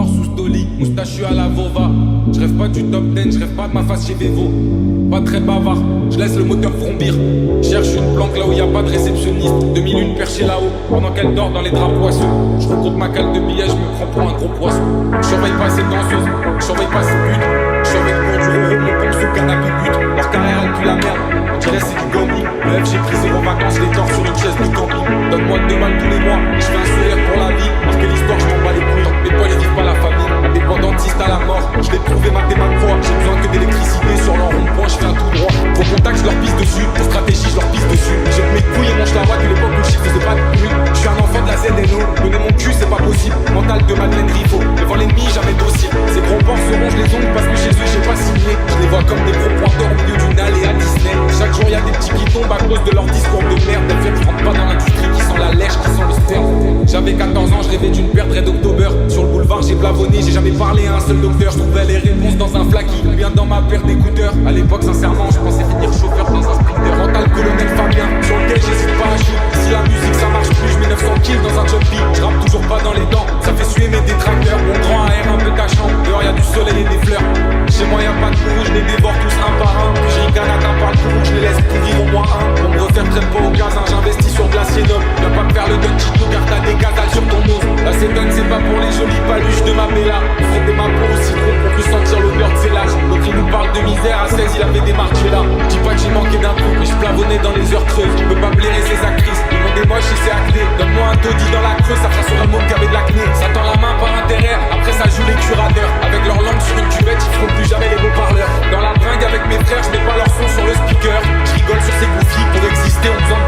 sous Stoli, moustachu à la Vova. Je rêve pas du top 10, je rêve pas de ma face chez Vevo. Pas très bavard, je laisse le moteur frombir. Cherche une planque là où y a pas de réceptionniste. 2001 perché là-haut, pendant qu'elle dort dans les draps poisseux. Je recompte ma cale de billets, je me prends pour un gros poisson. Je surveille pas ces danseuses, je surveille pas ces putes. Je surveille pour du roro, mon pompe sous canapé but. Leur carrière elle pue la merde, on dirait c'est du gommi. Le F j'ai pris 0 vacances, les torts sur une chaise du camping. Donne-moi 2 balles tous les mois, et je fais un sourire pour la vie. Parce que l'histoire je m'en bats les couilles, tant que mes poches vivent pas la famille. Indépendantiste à la mort, je l'ai trouvé maté ma croix. J'ai besoin que d'électricité sur leur rond-point, je fais un tout droit. Au contact je leur pisse dessus, pour stratégie je leur pisse dessus. J'ai mes couilles et mon schlawa de l'époque où le chiffre faisait pas de bruit. Je suis un enfant de la ZNO, donner mon cul c'est pas possible. Mental de Madeleine Rifo, devant l'ennemi jamais docile. Ces gros porcs se rongent les ongles parce que chez eux j'ai pas signé. Je les vois comme des gros pointeurs au milieu d'une allée à Disney. Chaque jour y'a des petits qui tombent à cause de leur discours de merde. Elles viennent rentrent pas dans l'industrie qui sent la lèche, qui sent le sperme. J'avais 14 ans, je rêvais d'une paire de Red October. Sur le boulevard j'ai plafonné, j'ai jamais parlé à un seul docteur. Je trouvais les réponses dans un flaky, ou bien dans ma paire d'écouteurs. À l'époque sincèrement je pensais finir chauffeur dans un sprinter. Mental colonel Fabien, sur lequel j'hésite pas à shoot. Si la musique ça marche plus, je mets 900 kills dans un jumpy. Je rappe toujours pas dans les dents, ça fait suer mes détracteurs. Mon grand air un peu tachant, dehors y'a du soleil et des fleurs. Chez moi y'a pas de courroux, je les dévore tous un par un. Puis je ricane à ta part le courroux, je les laisse pourrir au moins un. Pour me refaire traîne pas au gaz, hein, j'investis sur glacier noble. Viens pas me faire le Dutch car t'as des casals sur ton nose. La cétone c'est pas pour les jolies paluches de ma bella. Frotter ma peau au citron pour plus sentir l'odeur de ses lâches. L'autre il nous parle de misère, à 16 il avait des Margiela. Dis pas que j'ai manqué d'un coup, mais je plavonnais dans les heures creuses. Je peux pas blairer ces actrices, le monde est moche et c'est acté. Donne-moi un taudis dans la creuse, ça fera sur un môme qui avait de l'acné. Ça tend la main par intérêt, après ça joue les curateurs. Avec leur langue sur une cuvette, ils feront plus jamais les beaux parleurs. Dans la bringue avec mes frères, je mets pas leur son sur le speaker. Je rigole sur ces goofy, pour exister on besoin de